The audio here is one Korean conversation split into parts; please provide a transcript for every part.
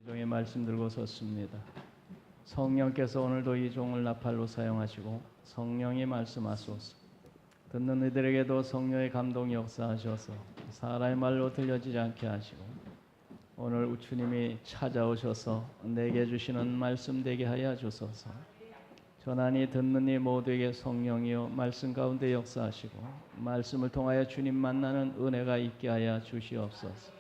종의 말씀 들고 섰습니다. 성령께서 오늘도 이 종을 나팔로 사용하시고 성령이 말씀하소서. 듣는 이들에게도 성령의 감동이 역사하셔서 사람의 말로 들려지지 않게 하시고 오늘 주님이 찾아오셔서 내게 주시는 말씀 되게 하여 주소서. 전하니 듣는 이 모두에게 성령이여 말씀 가운데 역사하시고 말씀을 통하여 주님 만나는 은혜가 있게 하여 주시옵소서.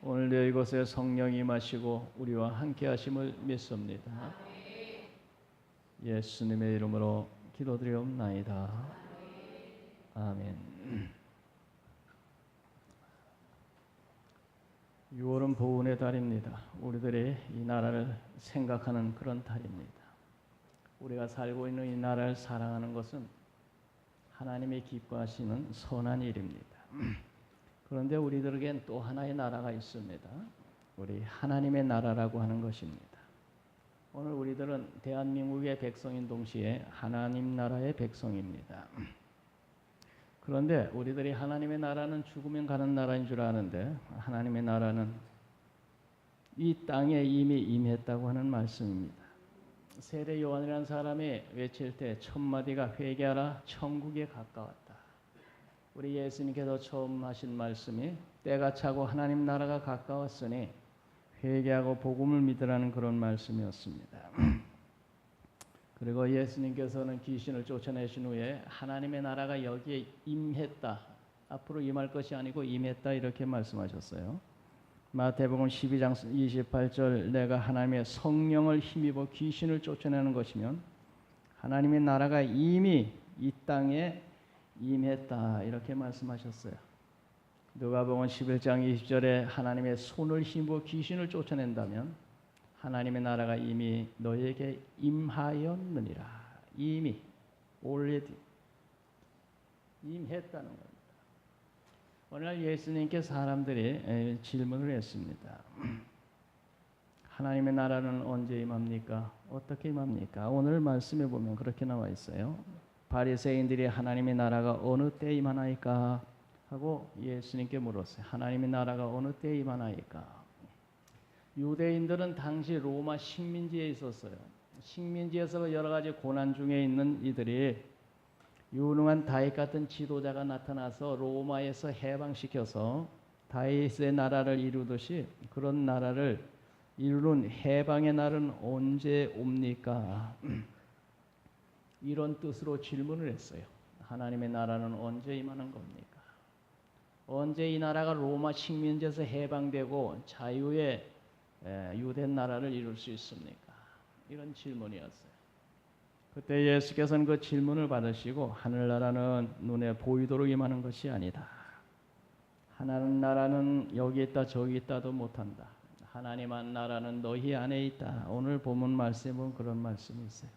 오늘도 이곳에 성령이 임하시고 우리와 함께 하심을 믿습니다. 예수님의 이름으로 기도드리옵나이다. 아멘. 6월은 보훈의 달입니다. 우리들이 이 나라를 생각하는 그런 달입니다. 우리가 살고 있는 이 나라를 사랑하는 것은 하나님이 기뻐하시는 선한 일입니다. 그런데 우리들에겐 또 하나의 나라가 있습니다. 우리 하나님의 나라라고 하는 것입니다. 오늘 우리들은 대한민국의 백성인 동시에 하나님 나라의 백성입니다. 그런데 우리들이 하나님의 나라는 죽으면 가는 나라인 줄 아는데 하나님의 나라는 이 땅에 이미 임했다고 하는 말씀입니다. 세례 요한이라는 사람이 외칠 때 첫 마디가 회개하라 천국에 가까웠다. 우리 예수님께서 처음 하신 말씀이 때가 차고 하나님 나라가 가까웠으니 회개하고 복음을 믿으라는 그런 말씀이었습니다. 그리고 예수님께서는 귀신을 쫓아내신 후에 하나님의 나라가 여기에 임했다. 앞으로 임할 것이 아니고 임했다 이렇게 말씀하셨어요. 마태복음 12장 28절 내가 하나님의 성령을 힘입어 귀신을 쫓아내는 것이면 하나님의 나라가 이미 이 땅에 임했다 이렇게 말씀하셨어요. 누가복음 11장 20절에 하나님의 손을 힘입어 귀신을 쫓아낸다면 하나님의 나라가 이미 너에게 임하였느니라. 이미 already 임했다는 겁니다. 오늘 예수님께 사람들이 질문을 했습니다. 하나님의 나라는 언제 임합니까? 어떻게 임합니까? 오늘 말씀에 보면 그렇게 나와 있어요. 바리새인들이 하나님의 나라가 어느 때 임하나이까 하고 예수님께 물었어요. 하나님의 나라가 어느 때 임하나이까? 유대인들은 당시 로마 식민지에 있었어요. 식민지에서 여러 가지 고난 중에 있는 이들이 유능한 다윗 같은 지도자가 나타나서 로마에서 해방시켜서 다윗의 나라를 이루듯이 그런 나라를 이루는 해방의 날은 언제 옵니까? 이런 뜻으로 질문을 했어요. 하나님의 나라는 언제 임하는 겁니까? 언제 이 나라가 로마 식민지에서 해방되고 자유의 유대 나라를 이룰 수 있습니까? 이런 질문이었어요. 그때 예수께서는 그 질문을 받으시고 하늘나라는 눈에 보이도록 임하는 것이 아니다. 하나님 나라는 여기 있다 저기 있다도 못한다. 하나님의 나라는 너희 안에 있다. 오늘 본문 말씀에 보면 그런 말씀이 있어요.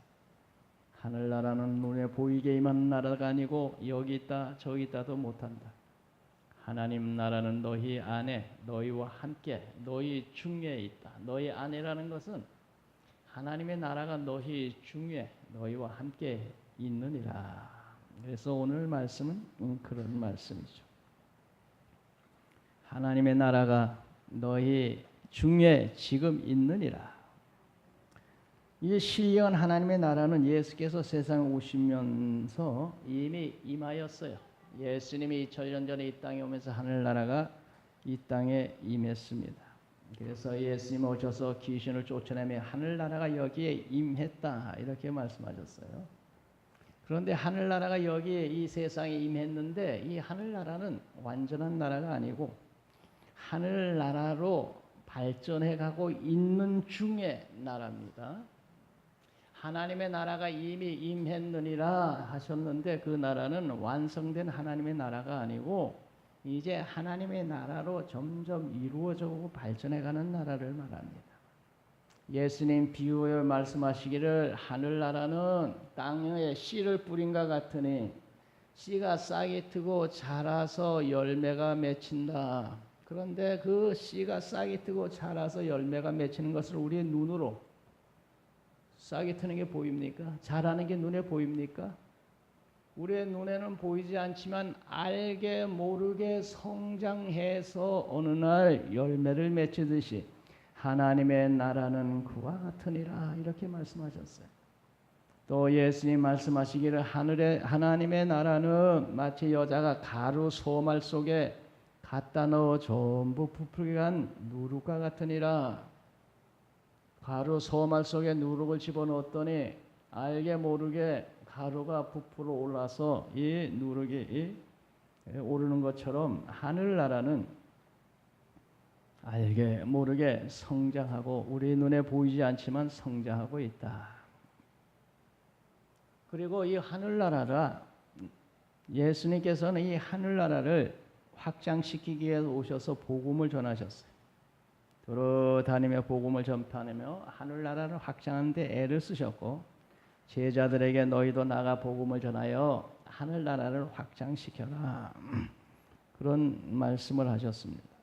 하늘나라는 눈에 보이게 임하는 나라가 아니고 여기 있다 저기 있다도 못한다. 하나님 나라는 너희 안에 너희와 함께 너희 중에 있다. 너희 안에라는 것은 하나님의 나라가 너희 중에 너희와 함께 있느니라. 그래서 오늘 말씀은 그런 말씀이죠. 하나님의 나라가 너희 중에 지금 있느니라. 이 신령한 하나님의 나라는 예수께서 세상에 오시면서 이미 임하였어요. 예수님이 2000년 전에 이 땅에 오면서 하늘나라가 이 땅에 임했습니다. 그래서 예수님 오셔서 귀신을 쫓아내며 하늘나라가 여기에 임했다 이렇게 말씀하셨어요. 그런데 하늘나라가 여기에 이 세상에 임했는데 이 하늘나라는 완전한 나라가 아니고 하늘나라로 발전해가고 있는 중의 나라입니다. 하나님의 나라가 이미 임했느니라 하셨는데 그 나라는 완성된 하나님의 나라가 아니고 이제 하나님의 나라로 점점 이루어져고 발전해가는 나라를 말합니다. 예수님 비유에 말씀하시기를 하늘나라는 땅에 씨를 뿌린 것 같으니 씨가 싹이 트고 자라서 열매가 맺힌다. 그런데 그 씨가 싹이 트고 자라서 열매가 맺히는 것을 우리의 눈으로 싹이 트는 게 보입니까? 자라는 게 눈에 보입니까? 우리의 눈에는 보이지 않지만 알게 모르게 성장해서 어느 날 열매를 맺히듯이 하나님의 나라는 그와 같으니라 이렇게 말씀하셨어요. 또 예수님 말씀하시기를 하나님의 나라는 마치 여자가 가루 소말 속에 갖다 넣어 전부 부풀게 한 누룩과 같으니라. 가루 소말 속에 누룩을 집어넣었더니 알게 모르게 가루가 부풀어 올라서 이 누룩이 오르는 것처럼 하늘나라는 알게 모르게 성장하고 우리 눈에 보이지 않지만 성장하고 있다. 그리고 이 하늘나라가 예수님께서는 이 하늘나라를 확장시키기 위해 오셔서 복음을 전하셨어요. 돌아다니며 복음을 전파하며 하늘나라를 확장하는 데 애를 쓰셨고 제자들에게 너희도 나가 복음을 전하여 하늘나라를 확장시켜라. 그런 말씀을 하셨습니다.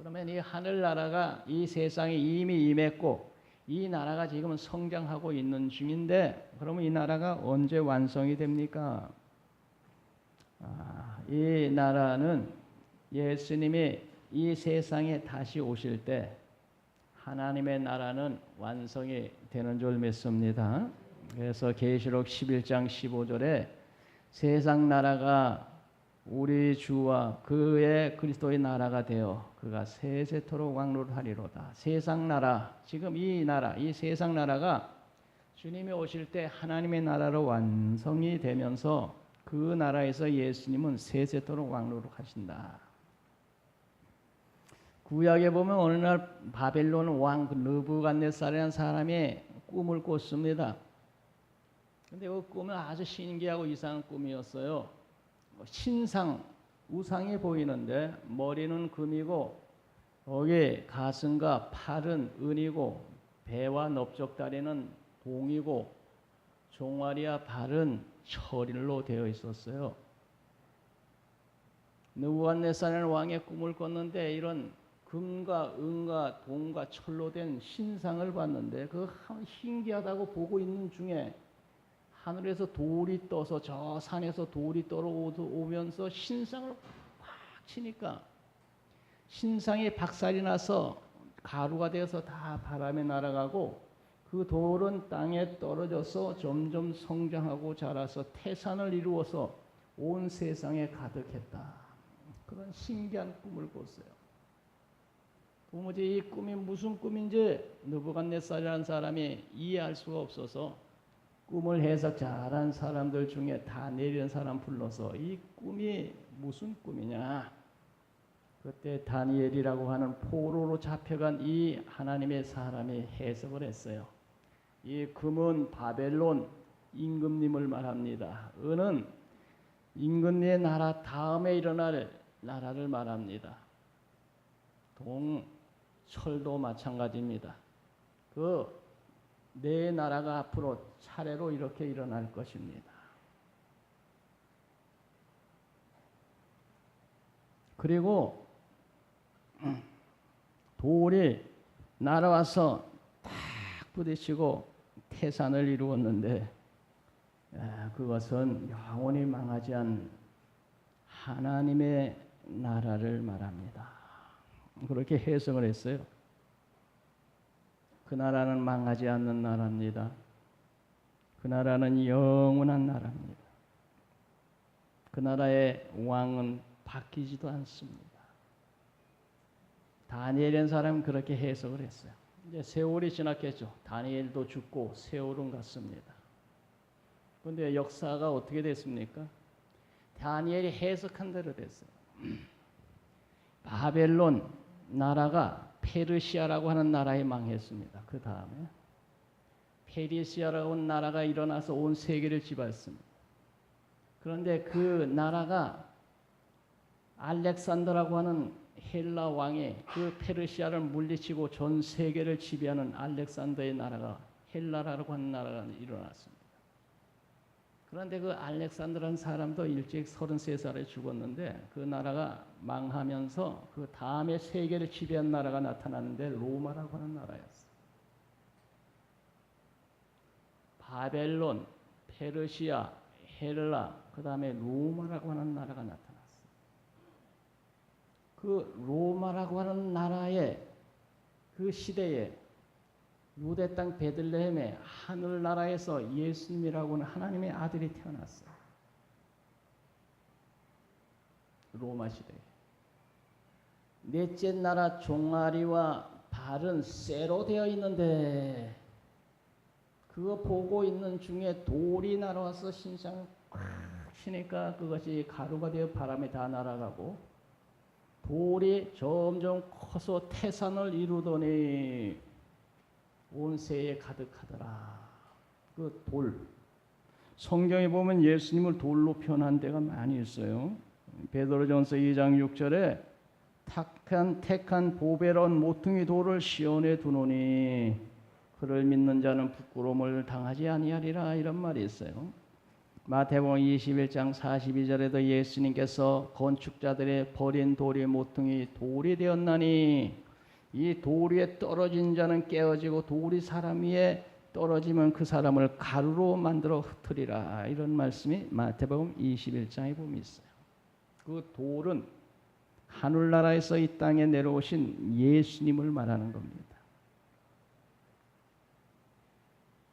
그러면 이 하늘나라가 이 세상에 이미 임했고 이 나라가 지금은 성장하고 있는 중인데 그러면 이 나라가 언제 완성이 됩니까? 이 나라는 예수님이 이 세상에 다시 오실 때 하나님의 나라는 완성이 되는 줄 믿습니다. 그래서 계시록 11장 15절에 세상 나라가 우리 주와 그의 그리스도의 나라가 되어 그가 세세토록 왕노하리로다. 세상 나라, 지금 이 나라, 이 세상 나라가 주님이 오실 때 하나님의 나라로 완성이 되면서 그 나라에서 예수님은 세세토록 왕노하신다. 구약에 보면 어느 날 바벨론 왕 느부갓네살이라는 사람이 꿈을 꿨습니다. 근데 그 꿈은 아주 신기하고 이상한 꿈이었어요. 신상, 우상이 보이는데 머리는 금이고 거기 가슴과 팔은 은이고 배와 넓적다리는 동이고 종아리와 발은 철일로 되어 있었어요. 느부갓네살 왕의 꿈을 꿨는데 이런 금과 은과 동과 철로 된 신상을 봤는데 그 신기하다고 보고 있는 중에 하늘에서 돌이 떠서 저 산에서 돌이 떨어오면서 신상을 팍 치니까 신상이 박살이 나서 가루가 되어서 다 바람에 날아가고 그 돌은 땅에 떨어져서 점점 성장하고 자라서 태산을 이루어서 온 세상에 가득했다. 그런 신기한 꿈을 꿨어요. 도무지 이 꿈이 무슨 꿈인지 느부갓네살이라는 사람이 이해할 수가 없어서 꿈을 해석 잘한 사람들 중에 다니엘이라는 사람 불러서 이 꿈이 무슨 꿈이냐. 그때 다니엘이라고 하는 포로로 잡혀간 이 하나님의 사람이 해석을 했어요. 이 금은 바벨론 임금님을 말합니다. 은은 임금님의 나라 다음에 일어날 나라를 말합니다. 철도 마찬가지입니다. 그 네 나라가 앞으로 차례로 이렇게 일어날 것입니다. 그리고 돌이 날아와서 딱 부딪히고 태산을 이루었는데 그것은 영원히 망하지 않은 하나님의 나라를 말합니다. 그렇게 해석을 했어요. 그 나라는 망하지 않는 나라입니다. 그 나라는 영원한 나라입니다. 그 나라의 왕은 바뀌지도 않습니다. 다니엘이라는 사람은 그렇게 해석을 했어요. 이제 세월이 지났겠죠. 다니엘도 죽고 세월은 갔습니다. 그런데 역사가 어떻게 됐습니까? 다니엘이 해석한 대로 됐어요. 바벨론 나라가 페르시아라고 하는 나라에 망했습니다. 그 다음에 페르시아라고 하는 나라가 일어나서 온 세계를 지배했습니다. 그런데 그 나라가 알렉산더라고 하는 헬라 왕이 그 페르시아를 물리치고 전 세계를 지배하는 알렉산더의 나라가 헬라라고 하는 나라가 일어났습니다. 그런데 그 알렉산더라는 사람도 일찍 33살에 죽었는데 그 나라가 망하면서 그 다음에 세계를 지배한 나라가 나타났는데 로마라고 하는 나라였어요. 바벨론, 페르시아, 헬라, 그 다음에 로마라고 하는 나라가 나타났어요. 그 로마라고 하는 나라의 그 시대에 유대 땅 베들레헴에 하늘나라에서 예수님이라고는 하나님의 아들이 태어났어요. 로마 시대에. 넷째 나라 종아리와 발은 쇠로 되어 있는데 그거 보고 있는 중에 돌이 날아와서 신상을 꽉 치니까 그것이 가루가 되어 바람에 다 날아가고 돌이 점점 커서 태산을 이루더니 온 세에 가득하더라. 그 돌. 성경에 보면 예수님을 돌로 표현한 데가 많이 있어요. 베드로전서 2장 6절에 택한 보배로운 모퉁이 돌을 시온에 두노니 그를 믿는 자는 부끄러움을 당하지 아니하리라 이런 말이 있어요. 마태복음 21장 42절에도 예수님께서 건축자들의 버린 돌이 모퉁이 돌이 되었나니 이 돌 위에 떨어진 자는 깨어지고 돌이 사람 위에 떨어지면 그 사람을 가루로 만들어 흩으리라 이런 말씀이 마태복음 21장에 보면 있어요. 그 돌은 하늘나라에서 이 땅에 내려오신 예수님을 말하는 겁니다.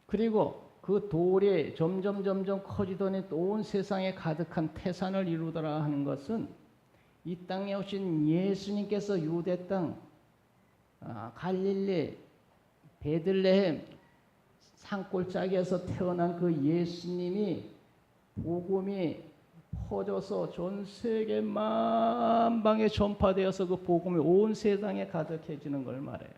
그리고 그 돌이 점점 커지더니 온 세상에 가득한 태산을 이루더라 하는 것은 이 땅에 오신 예수님께서 유대 땅 갈릴리 베들레헴 산골짜기에서 태어난 그 예수님이 복음이 퍼져서 전 세계 만방에 전파되어서 그 복음이 온 세상에 가득해지는 걸 말해요.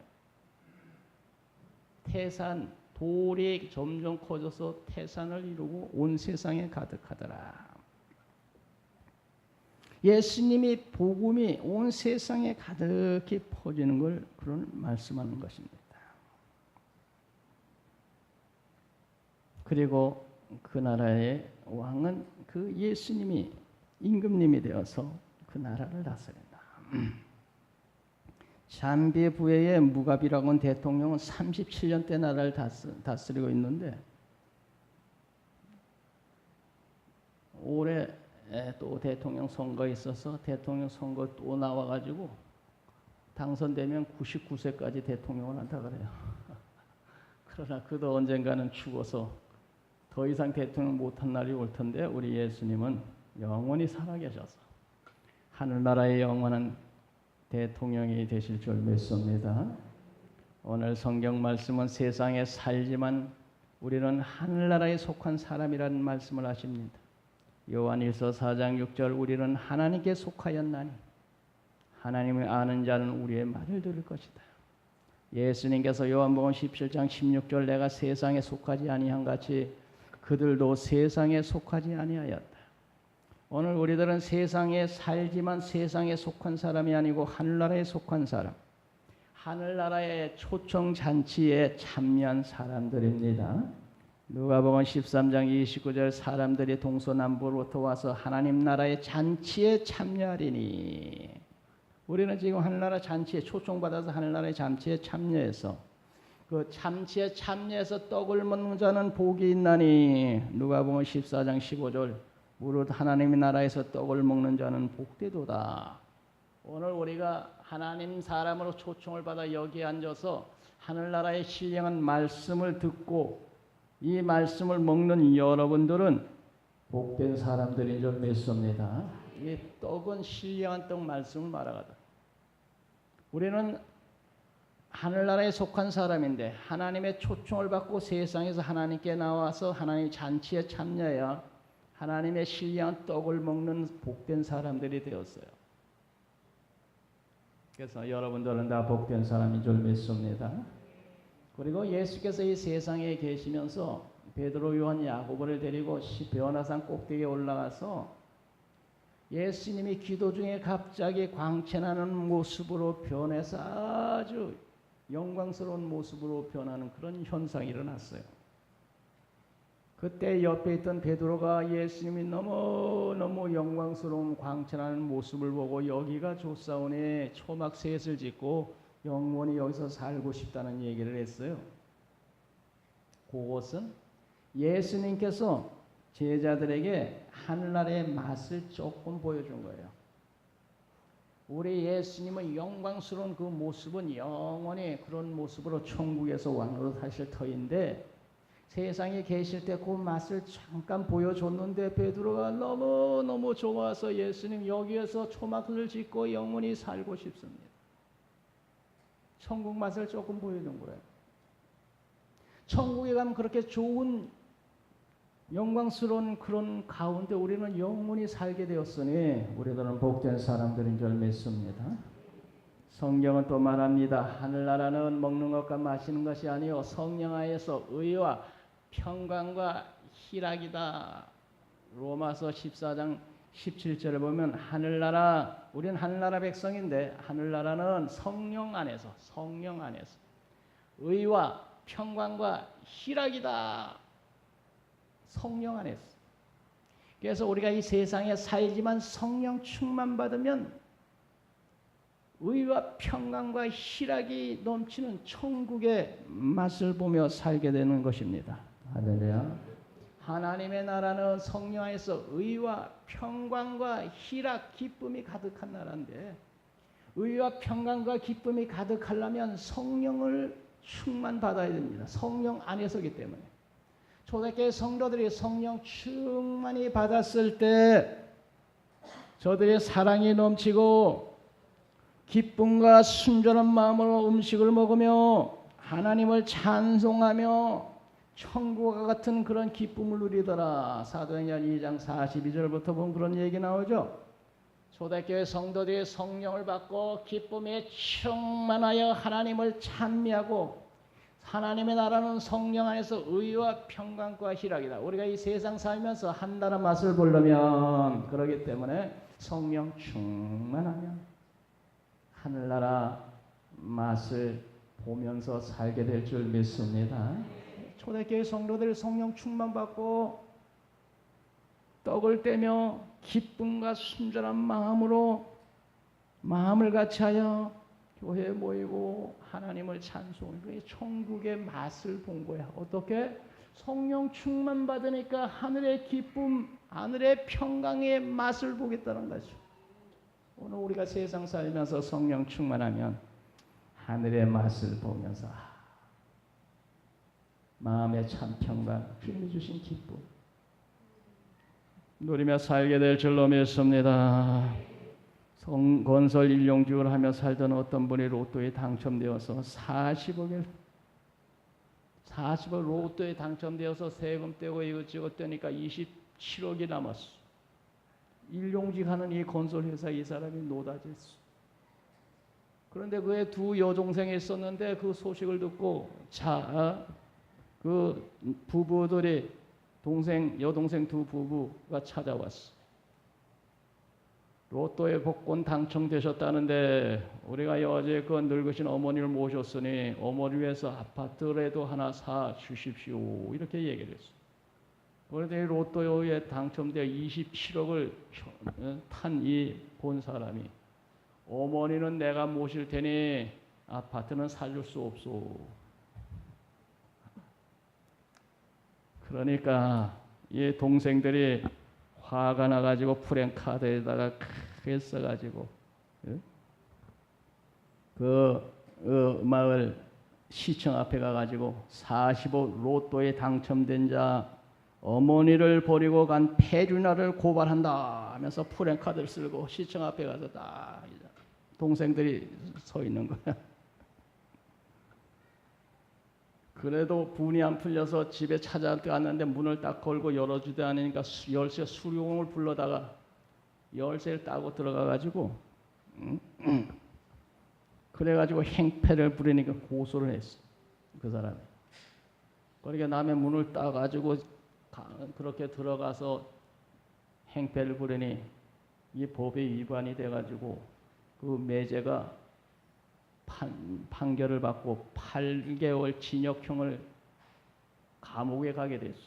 태산 돌이 점점 커져서 태산을 이루고 온 세상에 가득하더라. 예수님이 복음이 온 세상에 가득히 퍼지는 걸 그런 말씀하는 것입니다. 그리고 그 나라의 왕은 그 예수님이 임금님이 되어서 그 나라를 다스린다. 잠비 부의 무갑이라고 하는 대통령은 37년대 나라를 다스리고 있는데 올해 또 대통령 선거에 있어서 대통령 선거 또 나와가지고 당선되면 99세까지 대통령을 한다 그래요. 그러나 그도 언젠가는 죽어서 더 이상 대통령 못한 날이 올 텐데 우리 예수님은 영원히 살아계셔서 하늘나라의 영원한 대통령이 되실 줄 믿습니다. 오늘 성경 말씀은 세상에 살지만 우리는 하늘나라에 속한 사람이라는 말씀을 하십니다. 요한일서 4장 6절 우리는 하나님께 속하였나니 하나님을 아는 자는 우리의 말을 들을 것이다. 예수님께서 요한복음 17장 16절 내가 세상에 속하지 아니한 같이 그들도 세상에 속하지 아니하였다. 오늘 우리들은 세상에 살지만 세상에 속한 사람이 아니고 하늘나라에 속한 사람, 하늘나라의 초청잔치에 참여한 사람들입니다. 누가복음 13장 29절 사람들이 동서남북으로부터 와서 하나님 나라의 잔치에 참여하리니 우리는 지금 하늘나라 잔치에 초청받아서 하늘나라의 잔치에 참여해서 그 잔치에 참여해서 떡을 먹는 자는 복이 있나니 누가복음 14장 15절 무릇 하나님의 나라에서 떡을 먹는 자는 복되도다. 오늘 우리가 하나님 사람으로 초청을 받아 여기에 앉아서 하늘나라의 신령한 말씀을 듣고 이 말씀을 먹는 여러분들은 복된 사람들인 줄 믿습니다. 이 떡은 신령한 떡 말씀을 말하거든. 우리는 하늘나라에 속한 사람인데 하나님의 초청을 받고 세상에서 하나님께 나와서 하나님의 잔치에 참여해야 하나님의 신령한 떡을 먹는 복된 사람들이 되었어요. 그래서 여러분들은 다 복된 사람인 줄 믿습니다. 그리고 예수께서 이 세상에 계시면서 베드로, 요한, 야고보를 데리고 변화산 꼭대기에 올라가서 예수님이 기도 중에 갑자기 광채나는 모습으로 변해서 아주 영광스러운 모습으로 변하는 그런 현상이 일어났어요. 그때 옆에 있던 베드로가 예수님이 너무너무 영광스러운 광채나는 모습을 보고 여기가 좋사오니 초막셋을 짓고 영원히 여기서 살고 싶다는 얘기를 했어요. 그것은 예수님께서 제자들에게 하늘나라의 맛을 조금 보여준 거예요. 우리 예수님의 영광스러운 그 모습은 영원히 그런 모습으로 천국에서 왕으로 사실 터인데 세상에 계실 때 그 맛을 잠깐 보여줬는데 베드로가 너무너무 좋아서 예수님 여기에서 초막을 짓고 영원히 살고 싶습니다. 천국 맛을 조금 보여준 거예요. 천국에 가면 그렇게 좋은 영광스러운 그런 가운데 우리는 영원히 살게 되었으니 우리들은 복된 사람들인 줄 믿습니다. 성경은 또 말합니다. 하늘나라는 먹는 것과 마시는 것이 아니요 성령 하에서 의와 평강과 희락이다. 로마서 14장 17절에 보면 하늘나라, 우리는 하늘나라 백성인데 하늘나라는 성령 안에서 의와 평강과 희락이다. 성령 안에서. 그래서 우리가 이 세상에 살지만 성령 충만 받으면 의와 평강과 희락이 넘치는 천국의 맛을 보며 살게 되는 것입니다. 할렐루야. 하나님의 나라는 성령 안에서 의와 평강과 희락, 기쁨이 가득한 나라인데 의와 평강과 기쁨이 가득하려면 성령을 충만받아야 됩니다. 성령 안에서기 때문에. 초대교회 성도들이 성령 충만히 받았을 때 저들의 사랑이 넘치고 기쁨과 순전한 마음으로 음식을 먹으며 하나님을 찬송하며 천국과 같은 그런 기쁨을 누리더라. 사도행전 2장 42절부터 보면 그런 얘기 나오죠. 초대교회 성도들이 성령을 받고 기쁨에 충만하여 하나님을 찬미하고 하나님의 나라는 성령 안에서 의와 평강과 희락이다. 우리가 이 세상 살면서 한 나라 맛을 보려면 그러기 때문에 성령 충만하면 하늘나라 맛을 보면서 살게 될 줄 믿습니다. 초대교회 성도들 성령 충만받고 떡을 떼며 기쁨과 순전한 마음으로 마음을 같이하여 교회에 모이고 하나님을 찬송하고 천국의 맛을 본 거야. 어떻게? 성령 충만 받으니까 하늘의 기쁨, 하늘의 평강의 맛을 보겠다는 거죠. 오늘 우리가 세상 살면서 성령 충만하면 하늘의 맛을 보면서 마음의 참 평강, 주님이 주신 기쁨 누리며 살게 될 줄로 믿습니다. 건설 일용직을 하며 살던 어떤 분이 로또에 당첨되어서 40억 로또에 당첨되어서 세금 떼고 이것저것 떼니까 27억이 남았어. 일용직하는 이 건설회사 이 사람이 노다졌어. 그런데 그의 두 여동생이 있었는데 그 소식을 듣고 그 부부들이 여동생 두 부부가 찾아왔어. 로또에 복권 당첨되셨다는데 우리가 어제 그 늙으신 어머니를 모셨으니 어머니 위해서 아파트라도 하나 사 주십시오. 이렇게 얘기를 했어. 그런데 로또에 당첨되어 27억을 탄 이 본 사람이 어머니는 내가 모실 테니 아파트는 사줄 수 없소. 그러니까 이 동생들이 화가 나가지고 프랭카드에다가 크게 써가지고 그 마을 시청 앞에 가가지고 45 로또에 당첨된 자 어머니를 버리고 간 폐륜아를 고발한다 하면서 프랭카드를 쓸고 시청 앞에 가서 딱 동생들이 서 있는 거야. 그래도 분이 안 풀려서 집에 찾아갔는데 문을 딱 걸고 열어주지 않으니까 열쇠 수령을 불러다가 열쇠를 따고 들어가가지고 그래가지고 행패를 부리니까 고소를 했어. 그 사람이. 그러니까 남의 문을 따가지고 그렇게 들어가서 행패를 부리니 이 법에 위반이 돼가지고 그 매제가 판결을 받고 8개월 징역형을 감옥에 가게 됐어.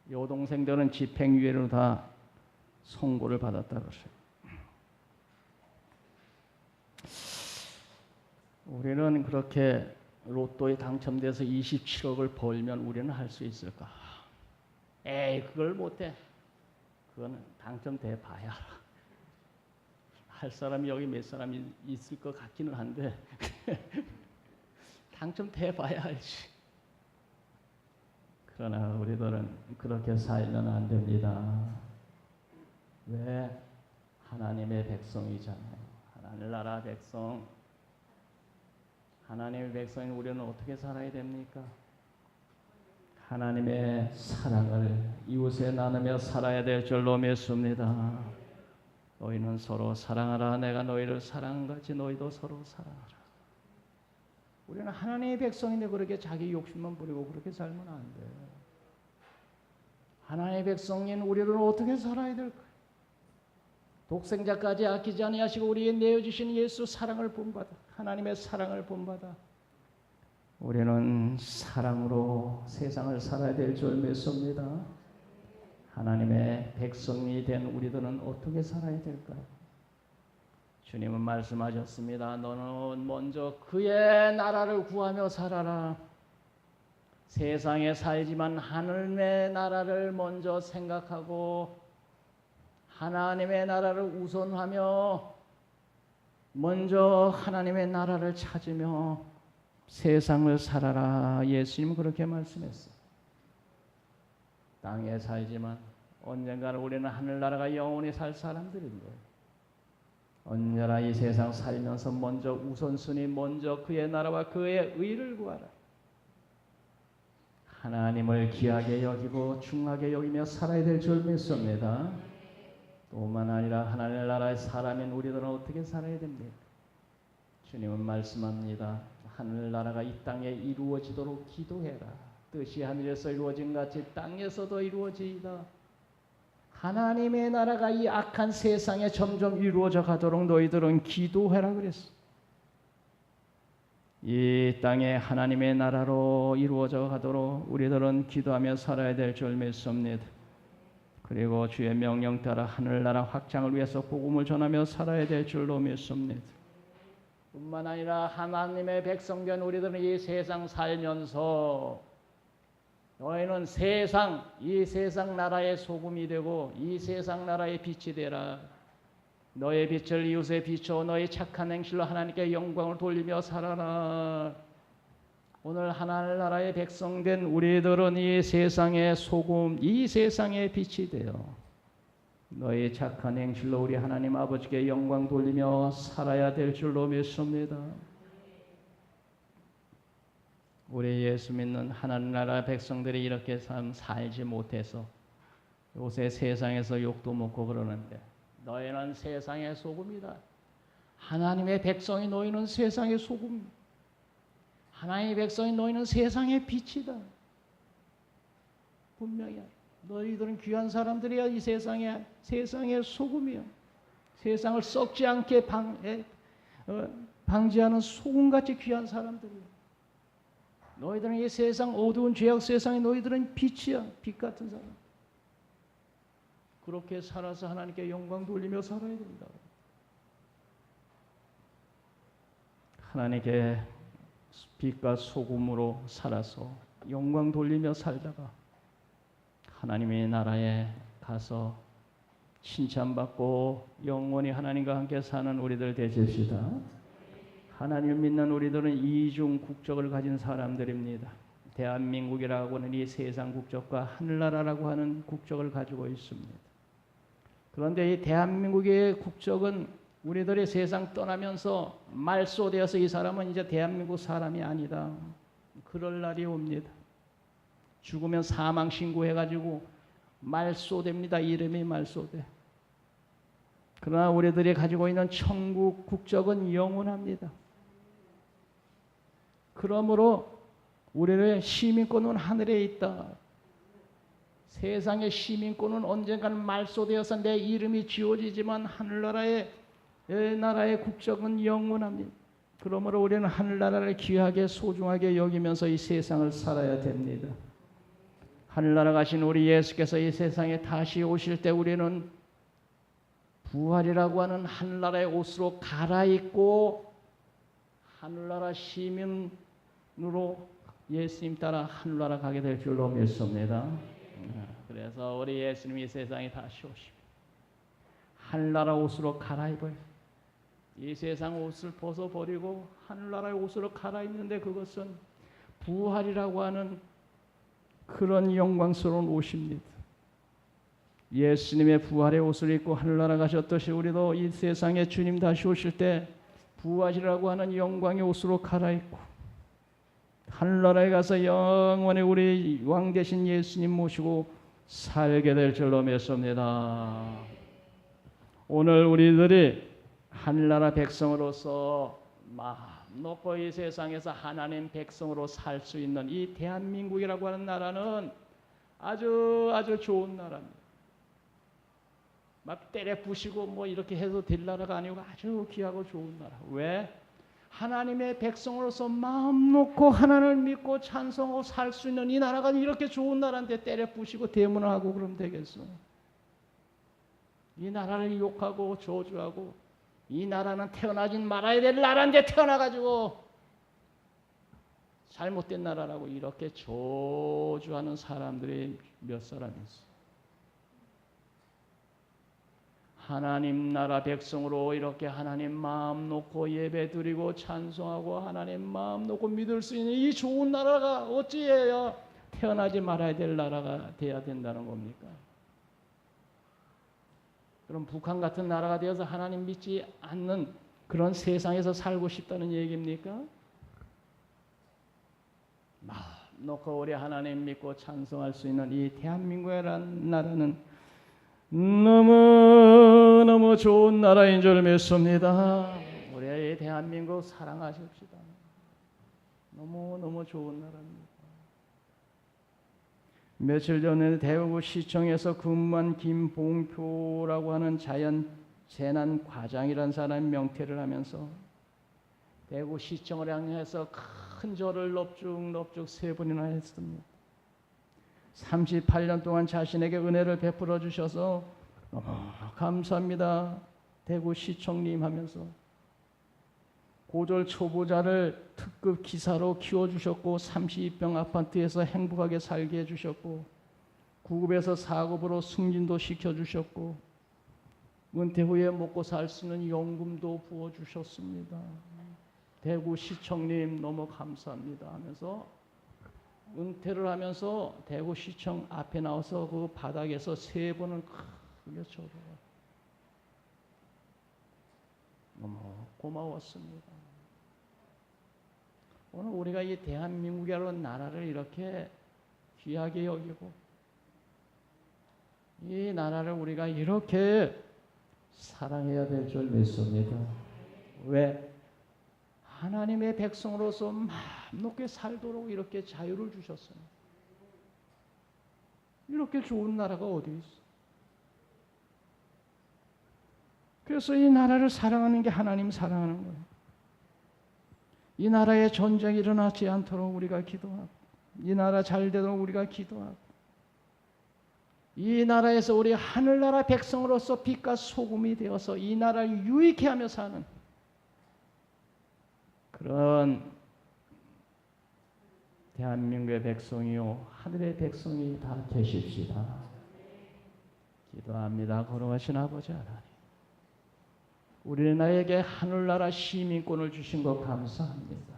여동생들은 집행유예로 다 선고를 받았다고 했어요. 우리는 그렇게 로또에 당첨돼서 27억을 벌면 우리는 할 수 있을까? 에이, 그걸 못해. 그거는 당첨돼 봐야 알아. 할 사람이 여기 몇 사람이 있을 것 같기는 한데 당첨돼봐야 알지. 그러나 우리들은 그렇게 살면 안 됩니다. 왜? 하나님의 백성이잖아요. 하늘나라 백성. 하나님의 백성인 우리는 어떻게 살아야 됩니까? 하나님의 사랑을 이웃에 나누며 살아야 될 줄로 믿습니다. 너희는 서로 사랑하라. 내가 너희를 사랑한 같이 너희도 서로 사랑하라. 우리는 하나님의 백성인데 그렇게 자기 욕심만 부리고 그렇게 살면 안 돼. 하나님의 백성인 우리는 어떻게 살아야 될까? 독생자까지 아끼지 아니하시고 우리에 내어주신 예수 사랑을 본받아, 하나님의 사랑을 본받아 우리는 사랑으로 세상을 살아야 될 줄 믿습니다. 하나님의 백성이 된 우리들은 어떻게 살아야 될까요? 주님은 말씀하셨습니다. 너는 먼저 그의 나라를 구하며 살아라. 세상에 살지만 하늘의 나라를 먼저 생각하고 하나님의 나라를 우선하며 먼저 하나님의 나라를 찾으며 세상을 살아라. 예수님 그렇게 말씀했어요. 땅에 살지만 언젠가는 우리는 하늘나라가 영원히 살 사람들인 거예요. 언제나 이 세상 살면서 먼저 우선순위 먼저 그의 나라와 그의 의를 구하라. 하나님을 귀하게 여기고 중하게 여기며 살아야 될 줄 믿습니다. 뿐만 아니라 하나님 나라의 사람인 우리들은 어떻게 살아야 됩니까? 주님은 말씀합니다. 하늘나라가 이 땅에 이루어지도록 기도해라. 뜻이 하늘에서 이루어진 같이 땅에서도 이루어지이다. 하나님의 나라가 이 악한 세상에 점점 이루어져 가도록 너희들은 기도해라 그랬어. 이 땅에 하나님의 나라로 이루어져 가도록 우리들은 기도하며 살아야 될 줄 믿습니다. 그리고 주의 명령 따라 하늘나라 확장을 위해서 복음을 전하며 살아야 될 줄로 믿습니다. 뿐만 아니라 하나님의 백성된 우리들은 이 세상 살면서 너희는 이 세상 나라의 소금이 되고 이 세상 나라의 빛이 되라. 너의 빛을 이웃에 비춰 너의 착한 행실로 하나님께 영광을 돌리며 살아라. 오늘 하늘나라의 백성된 우리들은 이 세상의 소금, 이 세상의 빛이 되어 너의 착한 행실로 우리 하나님 아버지께 영광 돌리며 살아야 될 줄로 믿습니다. 우리 예수 믿는 하늘나라 백성들이 이렇게 살지 못해서 요새 세상에서 욕도 먹고 그러는데 너희는 세상의 소금이다. 하나님의 백성이 너희는 세상의 소금, 하나님의 백성이 너희는 세상의 빛이다. 분명히 너희들은 귀한 사람들이야. 이 세상의 소금이야. 세상을 썩지 않게 방지하는 소금같이 귀한 사람들이야. 너희들은 이 세상 어두운 죄악 세상에 너희들은 빛이야. 빛 같은 사람. 그렇게 살아서 하나님께 영광 돌리며 살아야 된다. 하나님께 빛과 소금으로 살아서 영광 돌리며 살다가 하나님의 나라에 가서 칭찬받고 영원히 하나님과 함께 사는 우리들 되십시다. 하나님을 믿는 우리들은 이중 국적을 가진 사람들입니다. 대한민국이라고 하는 이 세상 국적과 하늘나라라고 하는 국적을 가지고 있습니다. 그런데 이 대한민국의 국적은 우리들의 세상 떠나면서 말소되어서 이 사람은 이제 대한민국 사람이 아니다. 그럴 날이 옵니다. 죽으면 사망 신고해가지고 말소됩니다. 이름이 말소돼. 그러나 우리들이 가지고 있는 천국 국적은 영원합니다. 그러므로 우리의 시민권은 하늘에 있다. 세상의 시민권은 언젠가는 말소되어서 내 이름이 지워지지만 하늘나라의 국적은 영원합니다. 그러므로 우리는 하늘나라를 귀하게 소중하게 여기면서 이 세상을 살아야 됩니다. 하늘나라 가신 우리 예수께서 이 세상에 다시 오실 때 우리는 부활이라고 하는 하늘나라의 옷으로 갈아입고 하늘나라 시민으로 예수님 따라 하늘나라 가게 될 줄로 믿습니다. 그래서 우리 예수님이 세상에 다시 오시고 하늘나라 옷으로 갈아입어요. 이 세상 옷을 벗어버리고 하늘나라의 옷으로 갈아입는데 그것은 부활이라고 하는 그런 영광스러운 옷입니다. 예수님의 부활의 옷을 입고 하늘나라 가셨듯이 우리도 이 세상에 주님 다시 오실 때 부활이라고 하는 영광의 옷으로 갈아입고 하늘나라에 가서 영원히 우리 왕 되신 예수님 모시고 살게 될 줄로 믿습니다. 오늘 우리들이 하늘나라 백성으로서 마음 놓고 이 세상에서 하나님 백성으로 살 수 있는 이 대한민국이라고 하는 나라는 아주 좋은 나라입니다. 막 때려 부시고 뭐 이렇게 해도 될 나라가 아니고 아주 귀하고 좋은 나라. 왜? 하나님의 백성으로서 마음 놓고 하나님을 믿고 찬송하고 살 수 있는 이 나라가 이렇게 좋은 나라인데 때려 부시고 대문을 하고 그러면 되겠어? 이 나라를 욕하고 저주하고 이 나라는 태어나지 말아야 될 나라인데 태어나가지고 잘못된 나라라고 이렇게 저주하는 사람들이 몇 사람 있어? 하나님 나라 백성으로 이렇게 하나님 마음 놓고 예배 드리고 찬송하고 하나님 마음 놓고 믿을 수 있는 이 좋은 나라가 어찌해야 태어나지 말아야 될 나라가 돼야 된다는 겁니까? 그럼 북한 같은 나라가 되어서 하나님 믿지 않는 그런 세상에서 살고 싶다는 얘기입니까? 마음 놓고 우리 하나님 믿고 찬송할 수 있는 이 대한민국이라는 나라는 너무 좋은 나라인 줄 믿습니다. 우리 대한민국 사랑하십시다. 너무 좋은 나라입니다. 며칠 전에 대구시청에서 근무한 김봉표라고 하는 자연재난 과장이라는 사람이 명퇴를 하면서 대구시청을 향해서 큰 절을 넙죽 3번이나 했습니다. 38년 동안 자신에게 은혜를 베풀어 주셔서 감사합니다. 대구시청님 하면서 고졸 초보자를 특급 기사로 키워주셨고 32평 아파트에서 행복하게 살게 해주셨고 구급에서 4급으로 승진도 시켜주셨고 은퇴 후에 먹고 살 수 있는 연금도 부어주셨습니다. 대구시청님 너무 감사합니다 하면서 은퇴를 하면서 대구시청 앞에 나와서 그 바닥에서 3번을 크게 절을 너무 고마웠습니다. 오늘 우리가 이 대한민국이라는 나라를 이렇게 귀하게 여기고 이 나라를 우리가 이렇게 사랑해야 될 줄 믿습니다. 왜? 하나님의 백성으로서 마음 놓게 살도록 이렇게 자유를 주셨어요. 이렇게 좋은 나라가 어디 있어? 그래서 이 나라를 사랑하는 게 하나님 사랑하는 거예요. 이 나라에 전쟁이 일어나지 않도록 우리가 기도하고 이 나라 잘 되도록 우리가 기도하고 이 나라에서 우리 하늘나라 백성으로서 빛과 소금이 되어서 이 나라를 유익해 하며 사는 그런 대한민국의 백성이요 하늘의 백성이 다 되십시다. 기도합니다. 거룩하신 아버지 하나님, 우리나라에게 하늘나라 시민권을 주신 것 감사합니다.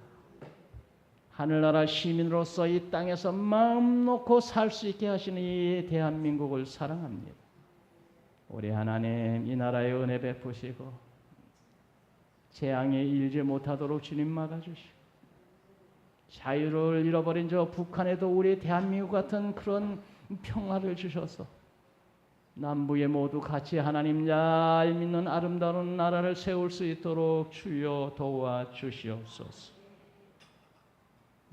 하늘나라 시민으로서 이 땅에서 마음 놓고 살 수 있게 하시는 이 대한민국을 사랑합니다. 우리 하나님 이 나라에 은혜 베푸시고 재앙에 일지 못하도록 주님 막아주시고 자유를 잃어버린 저 북한에도 우리 대한민국 같은 그런 평화를 주셔서 남북에 모두 같이 하나님 잘 믿는 아름다운 나라를 세울 수 있도록 주여 도와주시옵소서.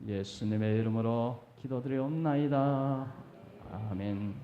예수님의 이름으로 기도드리옵나이다. 아멘.